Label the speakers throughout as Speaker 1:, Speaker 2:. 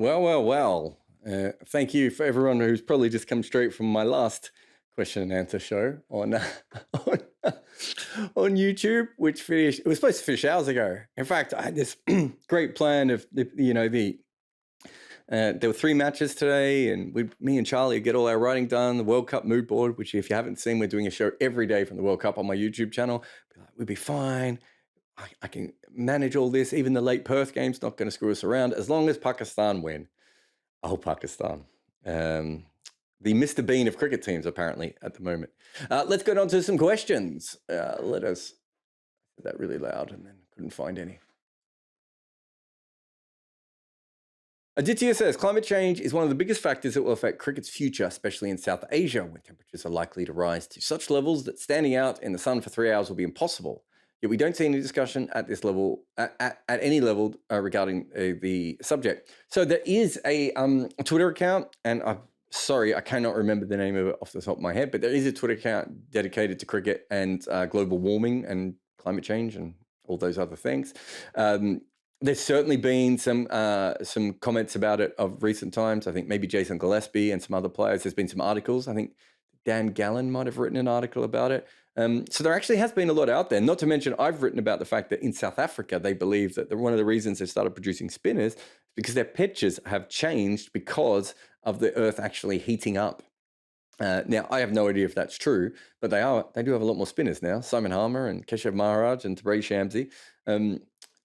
Speaker 1: Well. Thank you for everyone who's probably just come straight from my last question and answer show on on YouTube, which finished. It was supposed to finish hours ago. In fact, I had this great plan of there were 3 matches today, and me and Charlie get all our writing done. The World Cup mood board, which if you haven't seen, we're doing a show every day from the World Cup on my YouTube channel. We'd be fine. I can manage all this. Even the late Perth game's not going to screw us around as long as Pakistan win. Oh, Pakistan. The Mr. Bean of cricket teams, apparently, at the moment. Let's go on to some questions. Let us... I said that really loud and then couldn't find any. Aditya says, climate change is one of the biggest factors that will affect cricket's future, especially in South Asia, where temperatures are likely to rise to such levels that standing out in the sun for 3 hours will be impossible. Yet we don't see any discussion at this level, at any level, regarding the subject. So there is a Twitter account, and I'm sorry, I cannot remember the name of it off the top of my head, but there is a Twitter account dedicated to cricket and global warming and climate change and all those other things. There's certainly been some comments about it of recent times. I think maybe Jason Gillespie and some other players. There's been some articles. I think Dan Gallen might have written an article about it. So there actually has been a lot out there. Not to mention, I've written about the fact that in South Africa, they believe that one of the reasons they've started producing spinners is because their pitches have changed because of the earth actually heating up. Now, I have no idea if that's true, but they do have a lot more spinners now. Simon Harmer and Keshav Maharaj and Tabraiz Shamsi.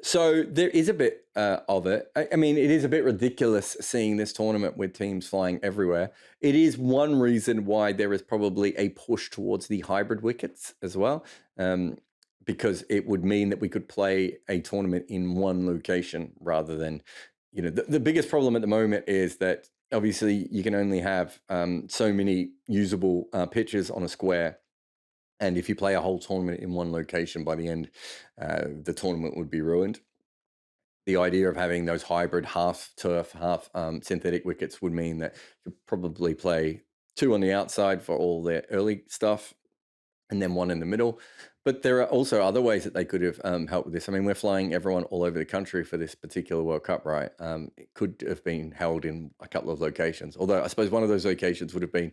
Speaker 1: So there is a bit of it. I mean, it is a bit ridiculous seeing this tournament with teams flying everywhere. It is one reason why there is probably a push towards the hybrid wickets as well, because it would mean that we could play a tournament in one location rather than, the biggest problem at the moment is that obviously you can only have so many usable pitches on a square. And if you play a whole tournament in one location, by the end, the tournament would be ruined. The idea of having those hybrid half turf, half synthetic wickets would mean that you probably play 2 on the outside for all their early stuff and then 1 in the middle. But there are also other ways that they could have helped with this. I mean, we're flying everyone all over the country for this particular World Cup, right? It could have been held in a couple of locations, although I suppose one of those locations would have been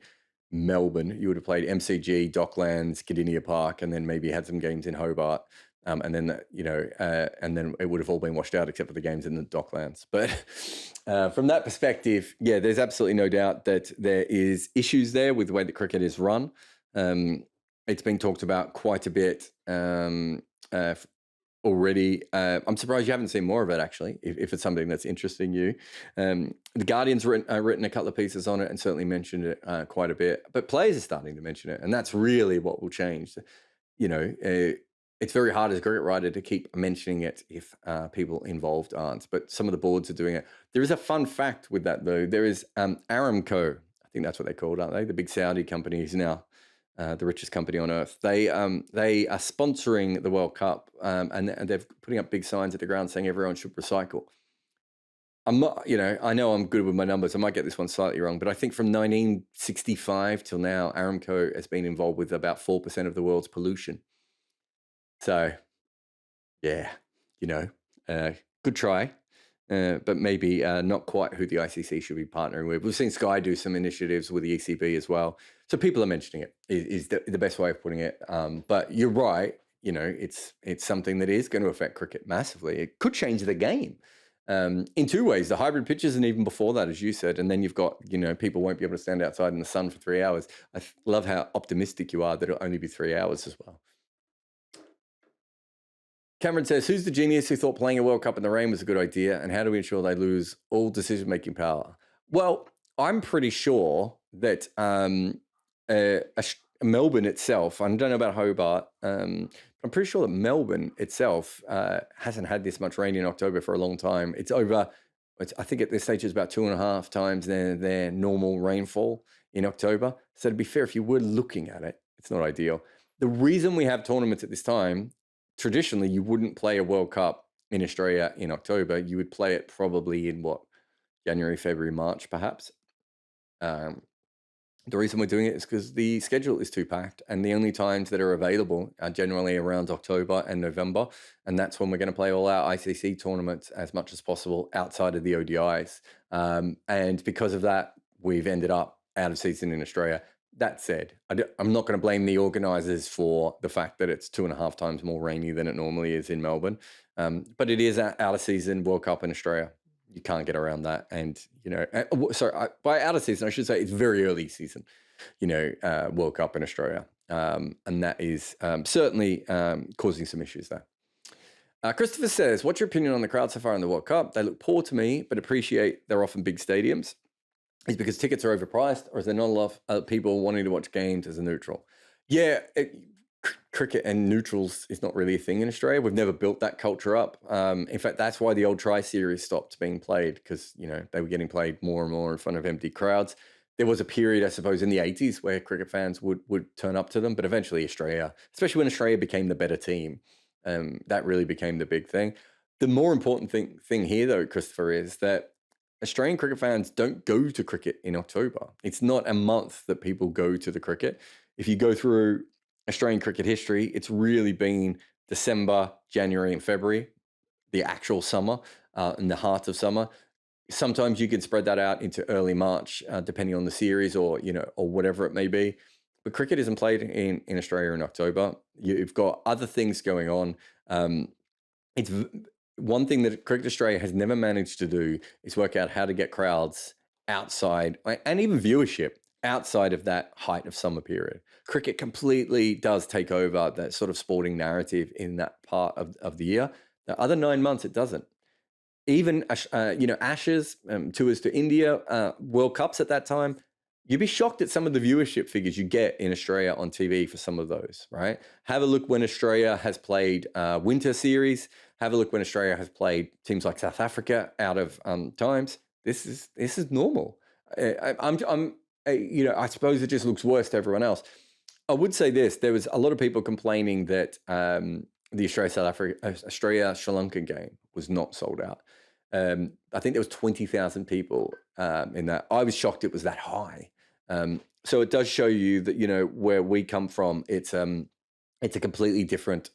Speaker 1: Melbourne. You would have played MCG, Docklands, Gardenia Park, and then maybe had some games in Hobart. And then, and then it would have all been washed out except for the games in the Docklands. But from that perspective, yeah, there's absolutely no doubt that there is issues there with the way that cricket is run. It's been talked about quite a bit already. I'm surprised you haven't seen more of it, actually, if it's something that's interesting you. The Guardian's written a couple of pieces on it and certainly mentioned it quite a bit, but players are starting to mention it, and that's really what will change. It's very hard as a cricket writer to keep mentioning it if people involved aren't, but some of the boards are doing it. There is a fun fact with that, though. There is Aramco, I think that's what they're called, aren't they? The big Saudi company is now the richest company on earth. They are sponsoring the World Cup, and they're putting up big signs at the ground saying everyone should recycle. I'm not, I know I'm good with my numbers. I might get this one slightly wrong, but I think from 1965 till now, Aramco has been involved with about 4% of the world's pollution. So, yeah, good try. But maybe not quite who the ICC should be partnering with. We've seen Sky do some initiatives with the ECB as well. So people are mentioning it is the best way of putting it. But you're right. It's something that is going to affect cricket massively. It could change the game in 2 ways. The hybrid pitches, and even before that, as you said. And then you've got, people won't be able to stand outside in the sun for 3 hours. I love how optimistic you are that it'll only be 3 hours as well. Cameron says, who's the genius who thought playing a World Cup in the rain was a good idea, and how do we ensure they lose all decision-making power? Well, I'm pretty sure that Melbourne itself, I don't know about Hobart, I'm pretty sure that Melbourne itself hasn't had this much rain in October for a long time. I think at this stage it's about 2.5 times their normal rainfall in October. So to be fair, if you were looking at it, it's not ideal. The reason we have tournaments at this time, traditionally, you wouldn't play a World Cup in Australia in October. You would play it probably in January, February, March, perhaps. The reason we're doing it is because the schedule is too packed, and the only times that are available are generally around October and November, and that's when we're going to play all our ICC tournaments as much as possible outside of the ODIs. And because of that, we've ended up out of season in Australia. That said, I'm not going to blame the organisers for the fact that it's 2.5 times more rainy than it normally is in Melbourne, but it is out of season World Cup in Australia. You can't get around that. And, by out of season, I should say it's very early season, World Cup in Australia. And that is certainly causing some issues there. Christopher says, what's your opinion on the crowd so far in the World Cup? They look poor to me, but appreciate they're often big stadiums. Is it because tickets are overpriced, or is there not a lot of people wanting to watch games as a neutral? Yeah, cricket and neutrals is not really a thing in Australia. We've never built that culture up. In fact, that's why the old tri-series stopped being played, because they were getting played more and more in front of empty crowds. There was a period, I suppose, in the 80s where cricket fans would turn up to them, but eventually Australia, especially when Australia became the better team, that really became the big thing. The more important thing here, though, Christopher, is that Australian cricket fans don't go to cricket in October. It's not a month that people go to the cricket. If you go through Australian cricket history, it's really been December, January, and February, the actual summer, in the heart of summer. Sometimes you can spread that out into early March, depending on the series or whatever it may be. But cricket isn't played in Australia in October. You've got other things going on. It's one thing that Cricket Australia has never managed to do is work out how to get crowds outside and even viewership outside of that height of summer period. Cricket completely does take over that sort of sporting narrative in that part of the year. The other 9 months, it doesn't. Even, Ashes, tours to India, World Cups at that time, you'd be shocked at some of the viewership figures you get in Australia on TV for some of those, right? Have a look when Australia has played winter series. Have a look when Australia has played teams like South Africa out of times. This is normal. I suppose it just looks worse to everyone else. I would say this: there was a lot of people complaining that the Australia-Sri Lanka game was not sold out. I think there was 20,000 people in that. I was shocked it was that high. So it does show you that where we come from, it's a completely different.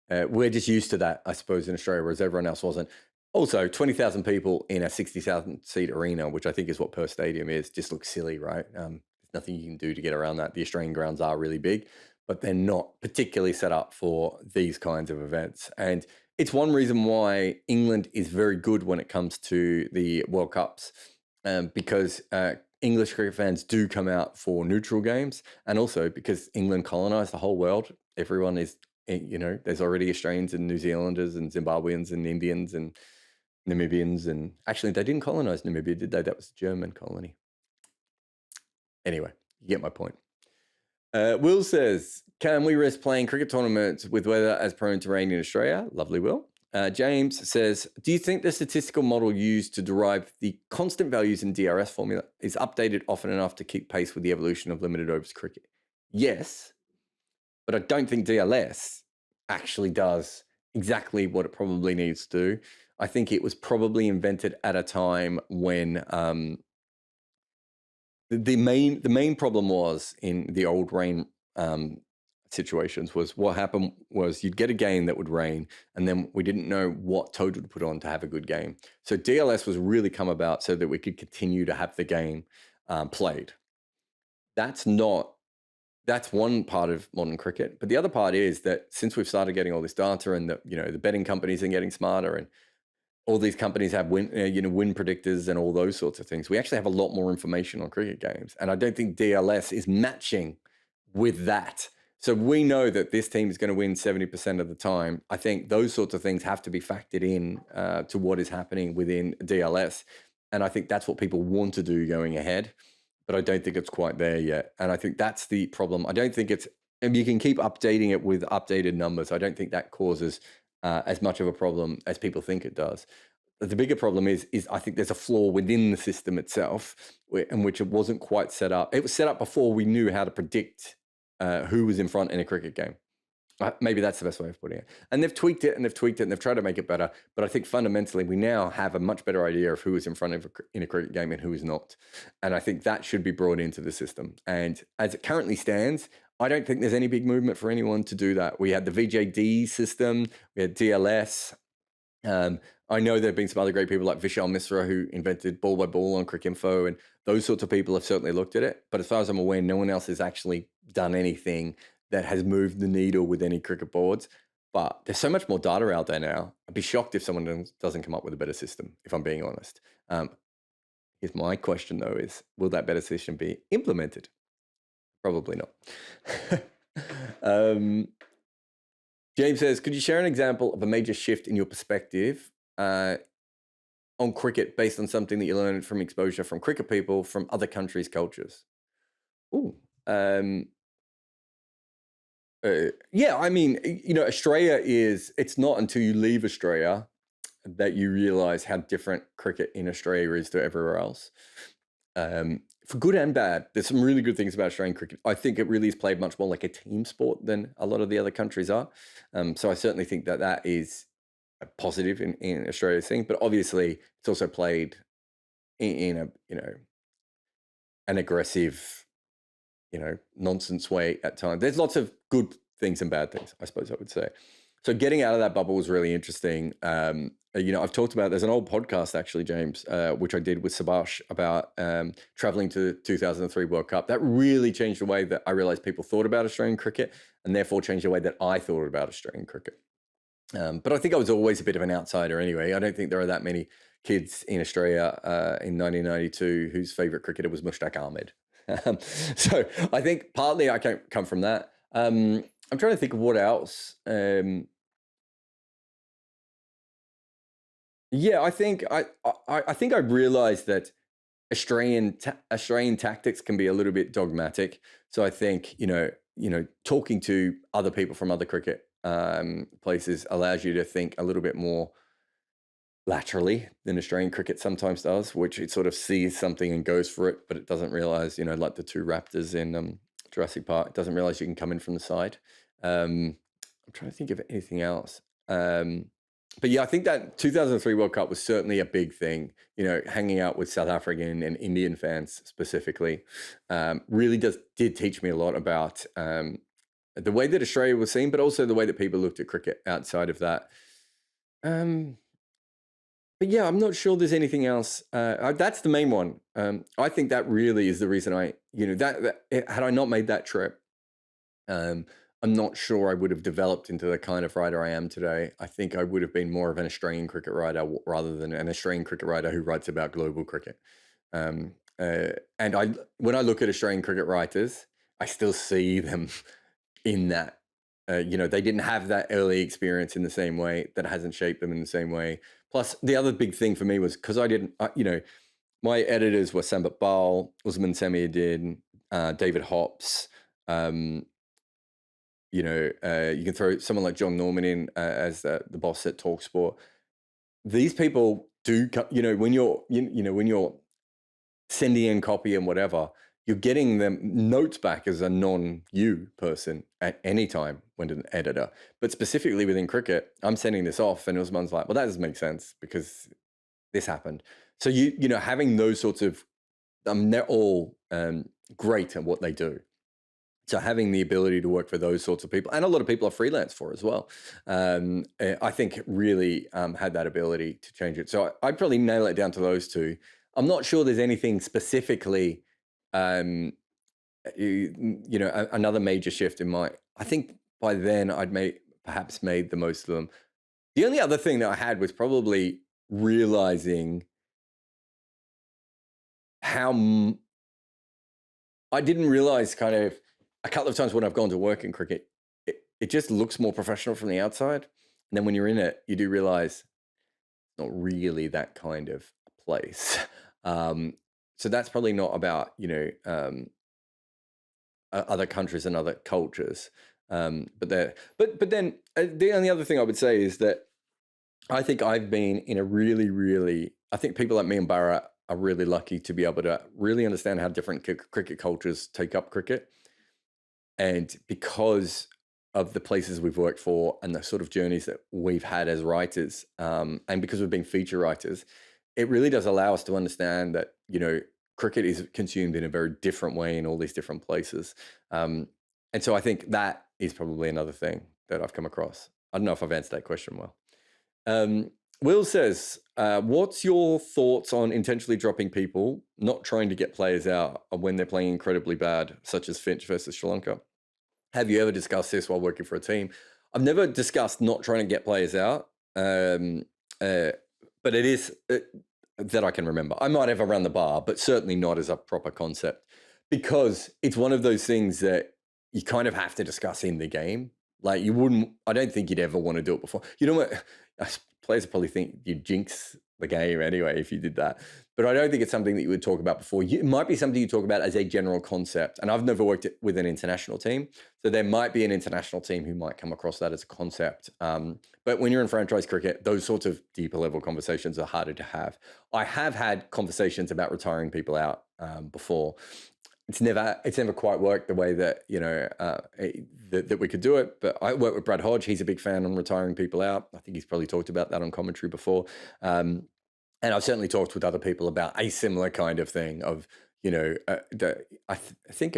Speaker 1: We're just used to that, I suppose, in Australia, whereas everyone else wasn't. Also, 20,000 people in a 60,000 seat arena, which I think is what Perth Stadium is, just looks silly, right? There's nothing you can do to get around that. The Australian grounds are really big, but they're not particularly set up for these kinds of events. And it's one reason why England is very good when it comes to the World Cups, because English cricket fans do come out for neutral games, and also because England colonized the whole world. Everyone is, there's already Australians and New Zealanders and Zimbabweans and Indians and Namibians, and actually they didn't colonize Namibia, did they? That was a German colony. Anyway, you get my point. Will says, can we risk playing cricket tournaments with weather as prone to rain in Australia? Lovely, Will. James says, do you think the statistical model used to derive the constant values in DRS formula is updated often enough to keep pace with the evolution of limited overs cricket? Yes, but I don't think DLS actually does exactly what it probably needs to do. I think it was probably invented at a time when the main problem was in the old rain situations was what happened was you'd get a game that would rain, and then we didn't know what total to put on to have a good game. So DLS was really come about so that we could continue to have the game played. That's one part of modern cricket, but the other part is that since we've started getting all this data, and that the betting companies are getting smarter, and all these companies have win predictors and all those sorts of things, we actually have a lot more information on cricket games, and I don't think DLS is matching with that. So we know that this team is going to win 70% of the time. I think those sorts of things have to be factored in to what is happening within DLS, and I think that's what people want to do going ahead. But I don't think it's quite there yet. And I think that's the problem. I don't think and you can keep updating it with updated numbers. I don't think that causes as much of a problem as people think it does. But the bigger problem is I think there's a flaw within the system itself, in which it wasn't quite set up. It was set up before we knew how to predict who was in front in a cricket game. Maybe that's the best way of putting it. And they've tweaked it and they've tweaked it and they've tried to make it better. But I think fundamentally we now have a much better idea of who is in front of in a cricket game and who is not. And I think that should be brought into the system. And as it currently stands, I don't think there's any big movement for anyone to do that. We had the VJD system, we had DLS. I know there have been some other great people like Vishal Misra who invented ball by ball on Cricinfo, and those sorts of people have certainly looked at it. But as far as I'm aware, no one else has actually done anything that has moved the needle with any cricket boards. But there's so much more data out there now. I'd be shocked if someone doesn't come up with a better system, if I'm being honest. Here's my question, though, is will that better system be implemented? Probably not. James says, could you share an example of a major shift in your perspective on cricket based on something that you learned from exposure from cricket people from other countries' cultures? Ooh. Yeah, I mean, Australia it's not until you leave Australia that you realize how different cricket in Australia is to everywhere else. For good and bad, there's some really good things about Australian cricket. I think it really is played much more like a team sport than a lot of the other countries are. So I certainly think that is a positive in Australia's thing. But obviously, it's also played in a, an aggressive, nonsense way at times. There's lots of good things and bad things, I suppose I would say. So getting out of that bubble was really interesting. I've talked about, there's an old podcast actually, James, which I did with Subhash about traveling to the 2003 World Cup. That really changed the way that I realized people thought about Australian cricket, and therefore changed the way that I thought about Australian cricket. But I think I was always a bit of an outsider anyway. I don't think there are that many kids in Australia in 1992 whose favorite cricketer was Mushtaq Ahmed. So I think partly I come from that. I'm trying to think of what else. Yeah, I think I realized that Australian tactics can be a little bit dogmatic. So I think talking to other people from other cricket places allows you to think a little bit more laterally than Australian cricket sometimes does, which it sort of sees something and goes for it, but it doesn't realize, like the two raptors in Jurassic Park, it doesn't realize you can come in from the side. I'm trying to think of anything else. But yeah, I think that 2003 World Cup was certainly a big thing. Hanging out with South African and Indian fans specifically really did teach me a lot about the way that Australia was seen, but also the way that people looked at cricket outside of that. But yeah, I'm not sure there's anything else. That's the main one. I think that really is the reason had I not made that trip, I'm not sure I would have developed into the kind of writer I am today. I think I would have been more of an Australian cricket writer rather than an Australian cricket writer who writes about global cricket. And when I look at Australian cricket writers, I still see them in that. They didn't have that early experience in the same way. That hasn't shaped them in the same way. Plus, the other big thing for me was because I didn't, my editors were Sambit Bal, Usman Samiuddin, David Hops. You can throw someone like John Norman in as the boss at TalkSport. These people do, when you're sending in copy and whatever, you're getting them notes back as a non-you person at any time when an editor. But specifically within cricket, I'm sending this off and Usman's like, well, that doesn't make sense because this happened. So, having those sorts of, they're all great at what they do. So having the ability to work for those sorts of people, and a lot of people are freelance for as well, I think really had that ability to change it. So I'd probably nail it down to those two. I'm not sure there's anything specifically, another major shift in I think by then I'd perhaps made the most of them. The only other thing that I had was probably realizing how I didn't realize kind of a couple of times when I've gone to work in cricket, it just looks more professional from the outside. And then when you're in it, you do realize it's not really that kind of place. So that's probably not about, other countries and other cultures. But then the only other thing I would say is that I think I've been in a really, really, I think people like me and Barra are really lucky to be able to really understand how different cricket cultures take up cricket. And because of the places we've worked for and the sort of journeys that we've had as writers, and because we've been feature writers, it really does allow us to understand that, cricket is consumed in a very different way in all these different places. And so I think that is probably another thing that I've come across. I don't know if I've answered that question well. Will says, what's your thoughts on intentionally dropping people, not trying to get players out when they're playing incredibly bad, such as Finch versus Sri Lanka? Have you ever discussed this while working for a team? I've never discussed not trying to get players out, but it is that I can remember. I might have around the bar, but certainly not as a proper concept, because it's one of those things that you kind of have to discuss in the game. Like I don't think you'd ever want to do it before. You know what? Players probably think you'd jinx the game anyway if you did that. But I don't think it's something that you would talk about before. It might be something you talk about as a general concept. And I've never worked with an international team. So there might be an international team who might come across that as a concept. But when you're in franchise cricket, those sorts of deeper level conversations are harder to have. I have had conversations about retiring people out before. It's never quite worked the way that, that we could do it. But I work with Brad Hodge. He's a big fan on retiring people out. I think he's probably talked about that on commentary before. And I've certainly talked with other people about a similar kind of thing of, I think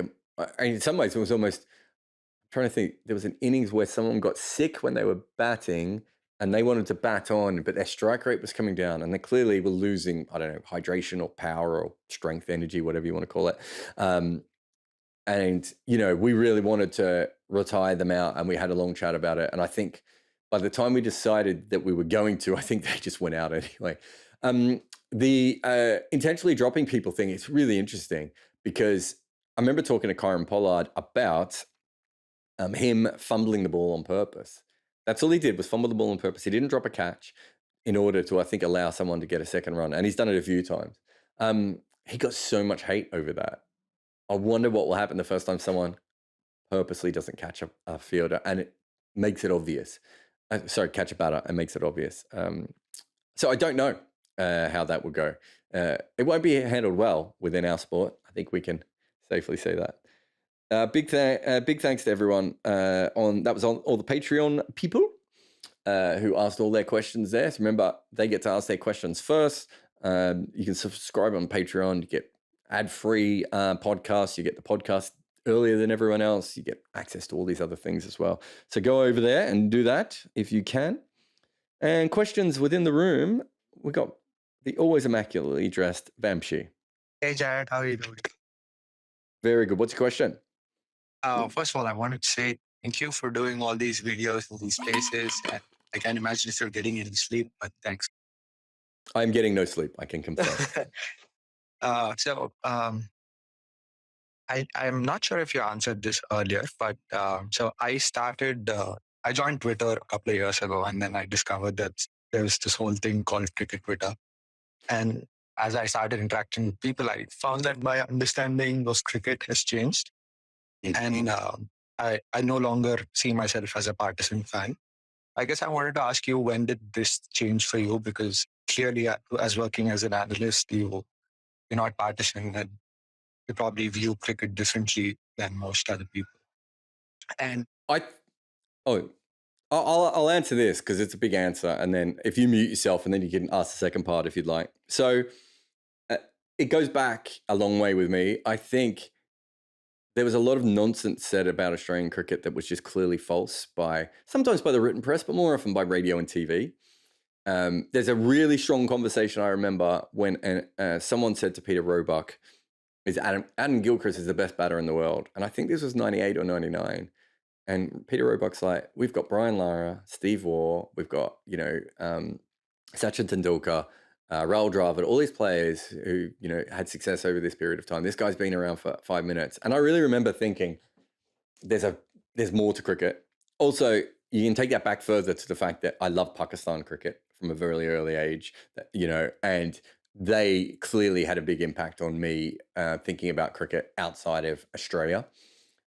Speaker 1: in some ways it was almost, I'm trying to think, there was an innings where someone got sick when they were batting and they wanted to bat on, but their strike rate was coming down and they clearly were losing, I don't know, hydration or power or strength, energy, whatever you want to call it. And, we really wanted to retire them out and we had a long chat about it. And I think by the time we decided that we were going to, I think they just went out anyway. The intentionally dropping people thing is really interesting because I remember talking to Kyron Pollard about him fumbling the ball on purpose. That's all he did was fumble the ball on purpose. He didn't drop a catch in order to, I think, allow someone to get a second run. And he's done it a few times. He got so much hate over that. I wonder what will happen the first time someone purposely doesn't catch a fielder and it makes it obvious. Catch a batter and makes it obvious. So I don't know how that will go. It won't be handled well within our sport. I think we can safely say that. Big thanks to everyone that was on all the Patreon people who asked all their questions there. So remember, they get to ask their questions first. You can subscribe on Patreon. You get ad-free podcasts. You get the podcast earlier than everyone else. You get access to all these other things as well. So go over there and do that if you can. And questions within the room. We got the always immaculately dressed Vamshi.
Speaker 2: Hey, Jarrod, how are you doing?
Speaker 1: Very good. What's your question?
Speaker 2: First of all, I wanted to say thank you for doing all these videos in these places. And I can't imagine if you're getting any sleep, but thanks.
Speaker 1: I'm getting no sleep, I can confirm.
Speaker 2: I'm not sure if you answered this earlier, but so I joined Twitter a couple of years ago, and then I discovered that there was this whole thing called Cricket Twitter. And as I started interacting with people, I found that my understanding of cricket has changed. And I no longer see myself as a partisan fan. I guess I wanted to ask you, when did this change for you? Because clearly, as working as an analyst, you're not partisan and you probably view cricket differently than most other people. And
Speaker 1: I'll answer this because it's a big answer. And then if you mute yourself and then you can ask the second part if you'd like. So it goes back a long way with me. I think there was a lot of nonsense said about Australian cricket that was just clearly false sometimes by the written press, but more often by radio and TV. There's a really strong conversation I remember when someone said to Peter Roebuck, Adam Gilchrist is the best batter in the world. And I think this was 98 or 99. And Peter Roebuck's like, we've got Brian Lara, Steve Waugh, we've got, Sachin Tendulkar, Rahul Dravid, all these players who, had success over this period of time. This guy's been around for 5 minutes. And I really remember thinking there's more to cricket. Also, you can take that back further to the fact that I love Pakistan cricket from a very early age, and they clearly had a big impact on me thinking about cricket outside of Australia.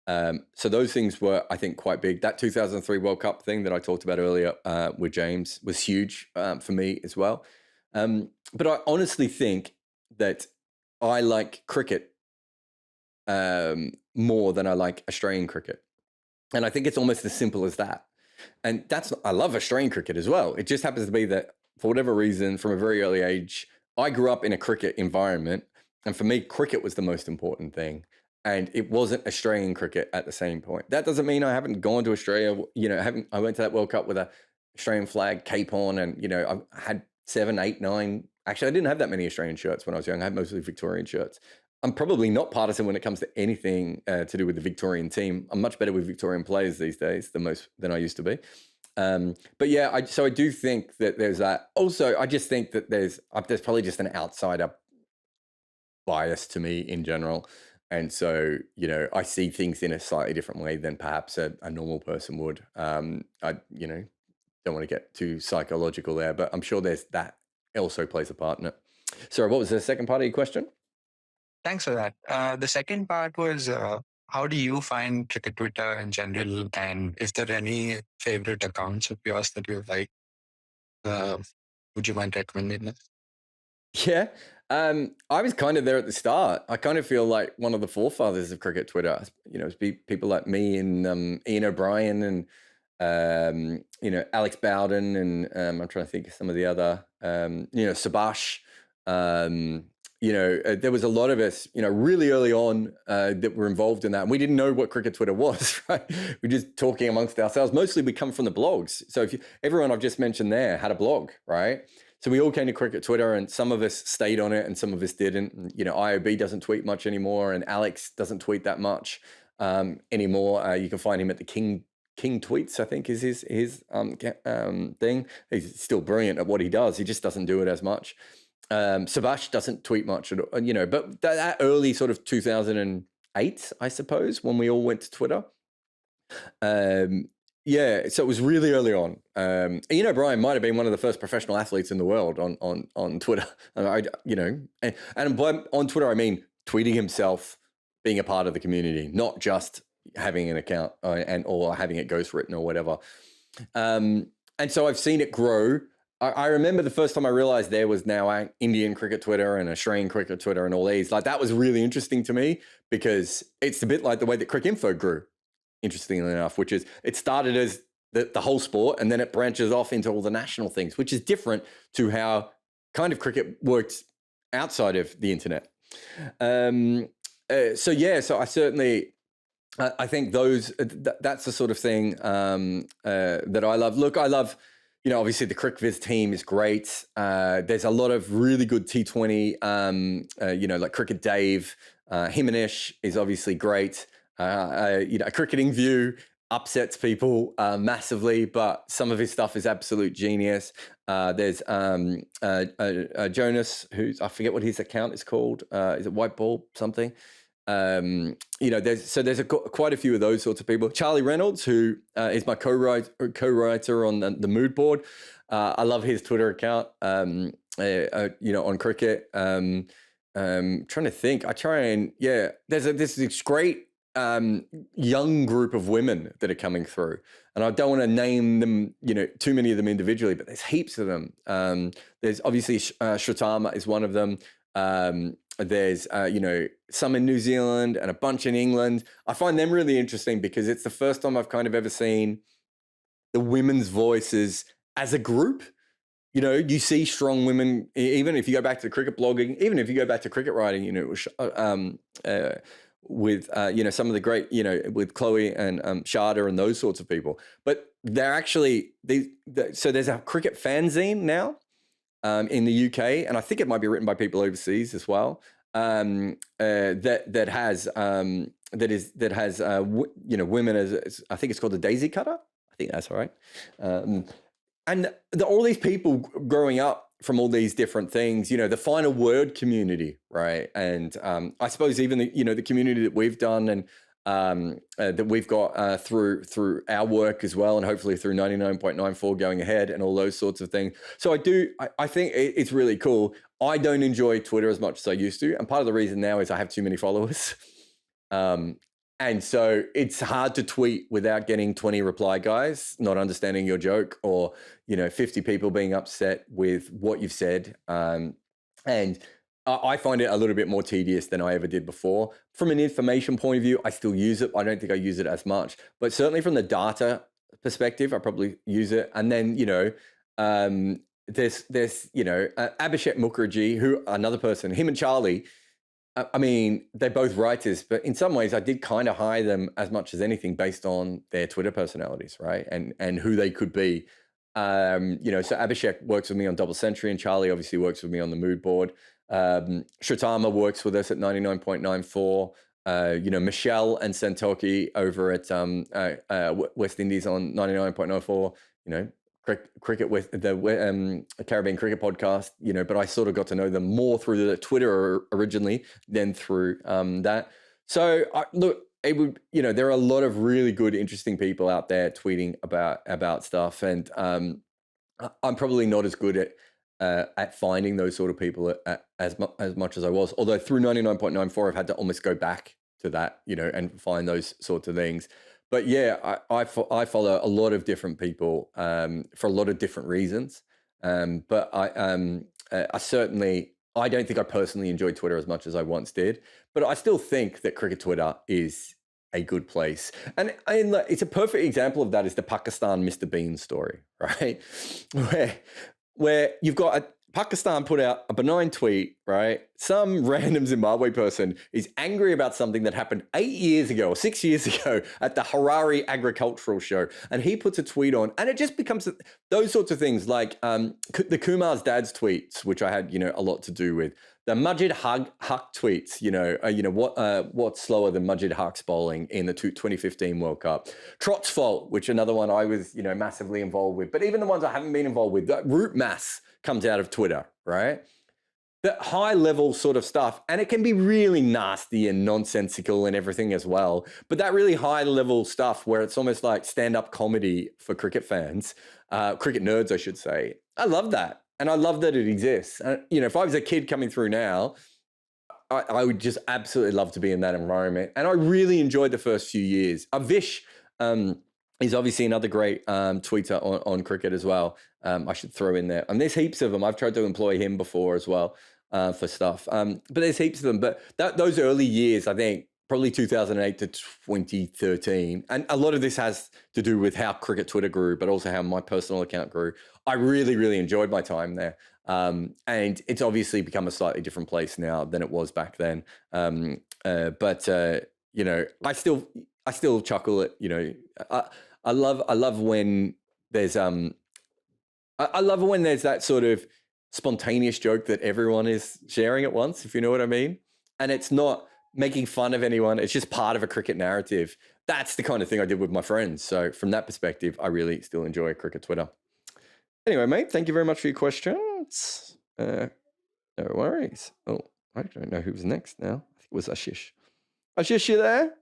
Speaker 1: So those things were, I think, quite big. That 2003 World Cup thing that I talked about earlier with James was huge for me as well. But I honestly think that I like cricket more than I like Australian cricket. And I think it's almost as simple as that. And I love Australian cricket as well. It just happens to be that for whatever reason, from a very early age, I grew up in a cricket environment. And for me, cricket was the most important thing. And it wasn't Australian cricket at the same point. That doesn't mean I haven't gone to Australia. I went to that World Cup with a Australian flag cape on, and I had 7, 8, 9. Actually, I didn't have that many Australian shirts when I was young. I had mostly Victorian shirts. I'm probably not partisan when it comes to anything to do with the Victorian team. I'm much better with Victorian players these days than I used to be. But yeah, I do think that there's that. Also, I just think that there's probably just an outsider bias to me in general. And so, I see things in a slightly different way than perhaps a normal person would. I don't want to get too psychological there, but I'm sure there's that also plays a part in it. Sorry, what was the second part of your question?
Speaker 2: Thanks for that. The second part was, how do you find cricket Twitter in general? And is there any favorite accounts of yours that you like? Would you mind recommending this?
Speaker 1: Yeah. I was kind of there at the start. I kind of feel like one of the forefathers of cricket Twitter. It's people like me and Ian O'Brien and Alex Bowden and I'm trying to think of some of the other Subhash. There was a lot of us, really early on that were involved in that. And we didn't know what cricket Twitter was, right? We're just talking amongst ourselves. Mostly we come from the blogs. So everyone I've just mentioned there had a blog, right? So we all came to cricket Twitter, and some of us stayed on it and some of us didn't. And, IOB doesn't tweet much anymore, and Alex doesn't tweet that much anymore. You can find him at the King Tweets, I think is his thing. He's still brilliant at what he does. He just doesn't do it as much. Subhash doesn't tweet much, but that early sort of 2008, I suppose, when we all went to Twitter. Yeah, so it was really early on. Brian might have been one of the first professional athletes in the world on Twitter. And by on Twitter I mean tweeting himself, being a part of the community, not just having an account or having it ghostwritten or whatever. And so I've seen it grow. I remember the first time I realized there was now Indian cricket Twitter and Australian cricket Twitter and all these. Like, that was really interesting to me because it's a bit like the way that Cricinfo grew, interestingly enough, which is it started as the whole sport and then it branches off into all the national things, which is different to how kind of cricket works outside of the internet. So I certainly... I think that's the sort of thing that I love. Look, I love, obviously the CricViz team is great. There's a lot of really good T20, like Cricket Dave. Himanish is obviously great. Cricketing View upsets people massively, but some of his stuff is absolute genius. There's Jonas, I forget what his account is called. Is it White Ball something? There's quite a few of those sorts of people. Charlie Reynolds, who is my co-writer on the Mood Board. I love his Twitter account, on cricket. Trying to think. There's this great young group of women that are coming through. And I don't want to name them, too many of them individually, but there's heaps of them. There's obviously Shratama is one of them. There's, some in New Zealand and a bunch in England. I find them really interesting because it's the first time I've kind of ever seen the women's voices as a group. You see strong women, even if you go back to cricket blogging, even if you go back to cricket writing, with, some of the great, with Chloe and Sharda and those sorts of people. But they're actually, so there's a cricket fanzine now. In the UK, and I think it might be written by people overseas as well. That has women as I think it's called the Daisy Cutter. I think that's right. And all these people growing up from all these different things, the final word community, right? And I suppose even the community that we've done and that we've got through our work as well, and hopefully through 99.94 going ahead and all those sorts of things. So I think it's really cool. I don't enjoy Twitter as much as I used to, and part of the reason now is I have too many followers. And so it's hard to tweet without getting 20 reply guys not understanding your joke, or 50 people being upset with what you've said. And I find it a little bit more tedious than I ever did before. From an information point of view, I still use it. I don't think I use it as much, but certainly from the data perspective, I probably use it. And then, there's Abhishek Mukherjee, who another person, him and Charlie, I mean, they're both writers, but in some ways I did kind of hire them as much as anything based on their Twitter personalities, right? And who they could be. So Abhishek works with me on Double Century, and Charlie obviously works with me on the Mood Board. Shratama works with us at 99.94. Michelle and Santoki over at West Indies on 99.04. Cricket with the Caribbean Cricket Podcast. But I sort of got to know them more through the Twitter originally than through that. So look, it would, there are a lot of really good, interesting people out there tweeting about stuff, and I'm probably not as good at finding those sort of people as much as I was. Although through 99.94, I've had to almost go back to that, and find those sorts of things. But yeah, I follow a lot of different people for a lot of different reasons. But I certainly, I don't think I personally enjoy Twitter as much as I once did. But I still think that cricket Twitter is a good place. And it's a perfect example of that is the Pakistan Mr. Bean story, right? Where you've got Pakistan put out a benign tweet, right? Some random Zimbabwe person is angry about something that happened 8 years ago or 6 years ago at the Harare Agricultural Show. And he puts a tweet on, and it just becomes those sorts of things like the Kumar's dad's tweets, which I had, a lot to do with. The Majid Haq tweets, what's slower than Majid Haq's bowling in the 2015 World Cup. Trott's fault, which another one I was, massively involved with. But even the ones I haven't been involved with, that root mass comes out of Twitter, right? That high level sort of stuff, and it can be really nasty and nonsensical and everything as well. But that really high level stuff where it's almost like stand-up comedy for cricket fans, cricket nerds, I should say. I love that. And I love that it exists. And, if I was a kid coming through now, I would just absolutely love to be in that environment. And I really enjoyed the first few years. Vish is obviously another great tweeter on cricket as well. I should throw in there. And there's heaps of them. I've tried to employ him before as well for stuff. But there's heaps of them. But those early years, I think, probably 2008 to 2013. And a lot of this has to do with how cricket Twitter grew, but also how my personal account grew. I really, really enjoyed my time there. And it's obviously become a slightly different place now than it was back then. But I still chuckle at, I love when there's I love when there's that sort of spontaneous joke that everyone is sharing at once, if you know what I mean. And it's not making fun of anyone. It's just part of a cricket narrative. That's the kind of thing I did with my friends. So from that perspective, I really still enjoy cricket Twitter. Anyway, mate, thank you very much for your questions. No worries. Oh, I don't know who was next now. I think it was Ashish. Ashish, you there?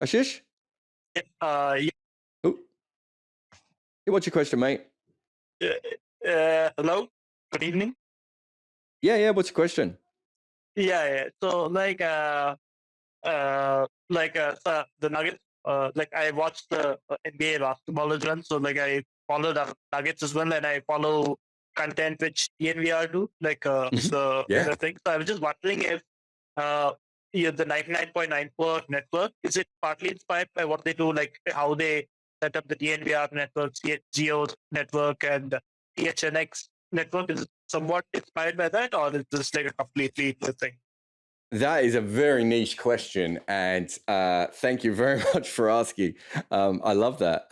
Speaker 1: Ashish?
Speaker 2: Yeah.
Speaker 1: Oh. Hey, what's your question, mate?
Speaker 2: Hello. Good evening.
Speaker 1: Yeah. What's your question?
Speaker 2: Yeah. So so the Nuggets. I watched the NBA basketball as well. So I follow the Nuggets as well, and I follow content which DNVR do. The thing. So I was just wondering if the 99.94 network, is it partly inspired by what they do, like how they set up the DNVR network, Geo network, and THNX network? Is it somewhat inspired by that, or is this like a completely new thing?
Speaker 1: That is a very niche question, and thank you very much for asking. I love that.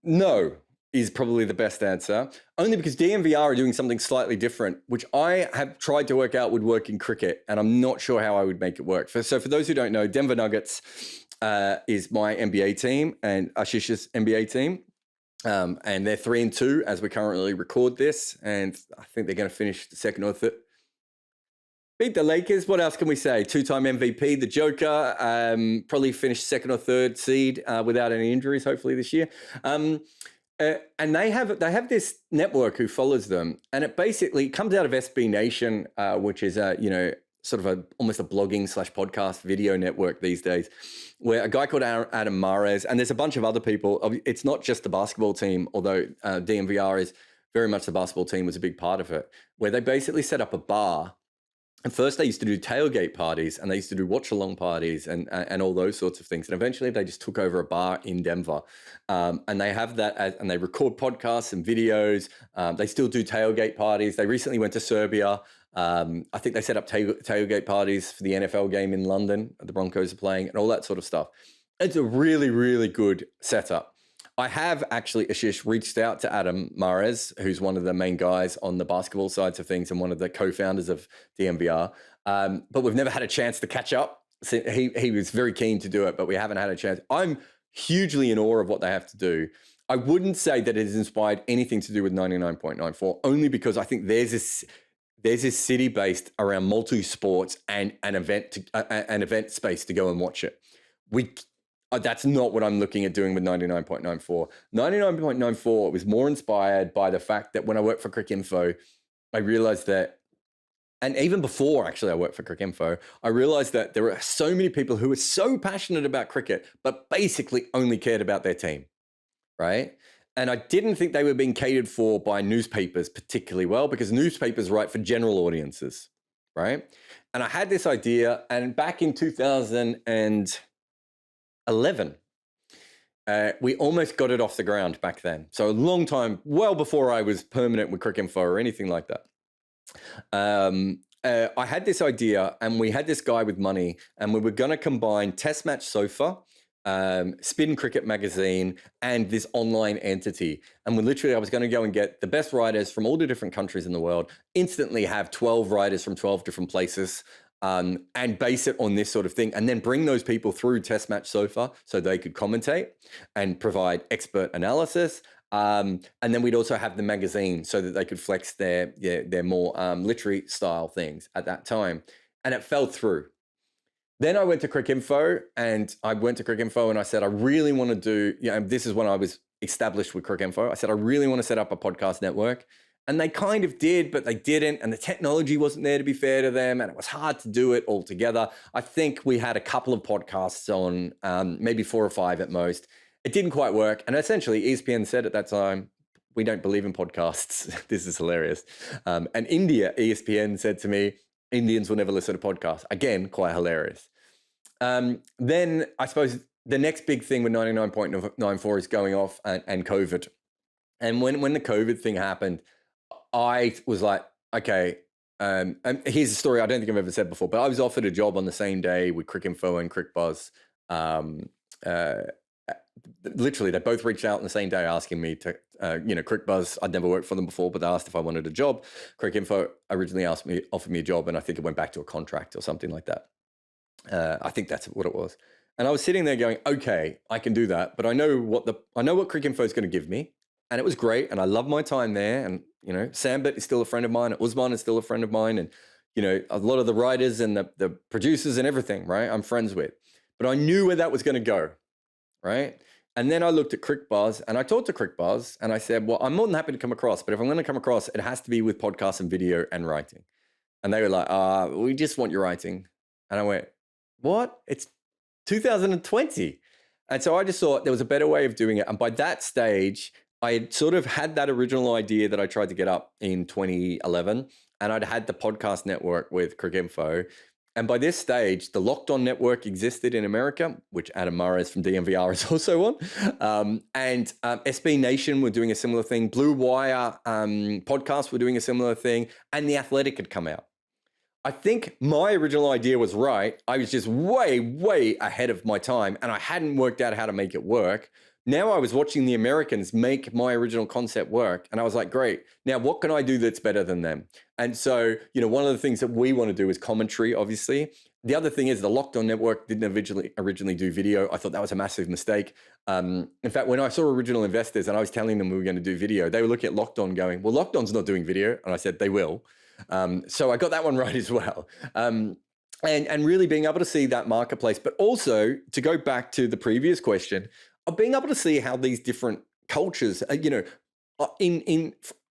Speaker 1: No is probably the best answer, only because DNVR are doing something slightly different, which I have tried to work out would work in cricket, and I'm not sure how I would make it work. So for those who don't know, Denver Nuggets is my NBA team and Ashish's NBA team. And they're 3-2 as we currently record this, and I think they're going to finish the second or third. Beat the Lakers. What else can we say? 2-time MVP, the Joker, probably finished second or third seed without any injuries, hopefully this year. And they have this network who follows them, and it basically comes out of SB Nation, which is sort of almost a blogging / podcast video network these days, where a guy called Adam Mares, and there's a bunch of other people. It's not just the basketball team, although DNVR is very much the basketball team was a big part of it, where they basically set up a bar. And first they used to do tailgate parties, and they used to do watch-along parties and all those sorts of things. And eventually they just took over a bar in Denver. And they have that, and they record podcasts and videos. They still do tailgate parties. They recently went to Serbia. I think they set up tailgate parties for the NFL game in London. The Broncos are playing and all that sort of stuff. It's a really, really good setup. I have actually, Ashish, reached out to Adam Mares, who's one of the main guys on the basketball sides of things and one of the co-founders of DMVR. But we've never had a chance to catch up. So he was very keen to do it, but we haven't had a chance. I'm hugely in awe of what they have to do. I wouldn't say that it has inspired anything to do with 99.94, only because I think there's this city based around multi-sports and an event space to go and watch it. That's not what I'm looking at doing with 99.94. 99.94 was more inspired by the fact that when I worked for Cricinfo, I realized that, and even before actually I worked for Cricinfo, I realized that there are so many people who are so passionate about cricket, but basically only cared about their team, right? And I didn't think they were being catered for by newspapers particularly well, because newspapers write for general audiences, right? And I had this idea, and back in 2011, we almost got it off the ground back then. So a long time, well before I was permanent with Cricinfo or anything like that. I had this idea, and we had this guy with money, and we were going to combine Test Match Sofa, Spin Cricket Magazine, and this online entity. And I was going to go and get the best writers from all the different countries in the world, instantly have 12 writers from 12 different places, and base it on this sort of thing, and then bring those people through Test Match Sofa so they could commentate and provide expert analysis. And then we'd also have the magazine so that they could flex their more literary style things at that time. And it fell through. Then I went to Cricinfo, and I said, I really want to do, this is when I was established with Cricinfo. I said, I really want to set up a podcast network. And they kind of did, but they didn't. And the technology wasn't there, to be fair to them. And it was hard to do it all together. I think we had a couple of podcasts on, maybe 4 or 5 at most. It didn't quite work. And essentially, ESPN said at that time, we don't believe in podcasts. This is hilarious. And India, ESPN said to me, Indians will never listen to podcasts. Again, quite hilarious. Then I suppose the next big thing with 99.94 is going off and COVID. And when the COVID thing happened, I was like, okay, and here's a story I don't think I've ever said before, but I was offered a job on the same day with Cricinfo and CricBuzz. Literally, they both reached out on the same day asking me to, CricBuzz, I'd never worked for them before, but they asked if I wanted a job. Cricinfo originally offered me a job, and I think it went back to a contract or something like that. I think that's what it was. And I was sitting there going, okay, I can do that, but I know what Cricinfo is going to give me. And it was great, and I love my time there. And, Sambit is still a friend of mine, and Usman is still a friend of mine, and, a lot of the writers and the producers and everything, right, I'm friends with. But I knew where that was going to go, right? And then I looked at CricBuzz, and I talked to CricBuzz, and I said, well, I'm more than happy to come across, but if I'm going to come across, it has to be with podcasts and video and writing. And they were like, we just want your writing. And I went, what? It's 2020. And so I just thought there was a better way of doing it. And by that stage, I had sort of had that original idea that I tried to get up in 2011, and I'd had the podcast network with Cricinfo. And by this stage, the Locked On network existed in America, which Adam Mares from DMVR is also on. And SB Nation were doing a similar thing. Blue Wire podcasts were doing a similar thing. And The Athletic had come out. I think my original idea was right. I was just way, way ahead of my time, and I hadn't worked out how to make it work. Now I was watching the Americans make my original concept work, and I was like, great. Now what can I do that's better than them? And so, one of the things that we want to do is commentary, obviously. The other thing is the Locked On network didn't originally do video. I thought that was a massive mistake. In fact, when I saw original investors and I was telling them we were going to do video, they were looking at Locked On going, well, Locked On's not doing video. And I said, they will. So I got that one right as well. And really being able to see that marketplace, but also to go back to the previous question of being able to see how these different cultures, I get a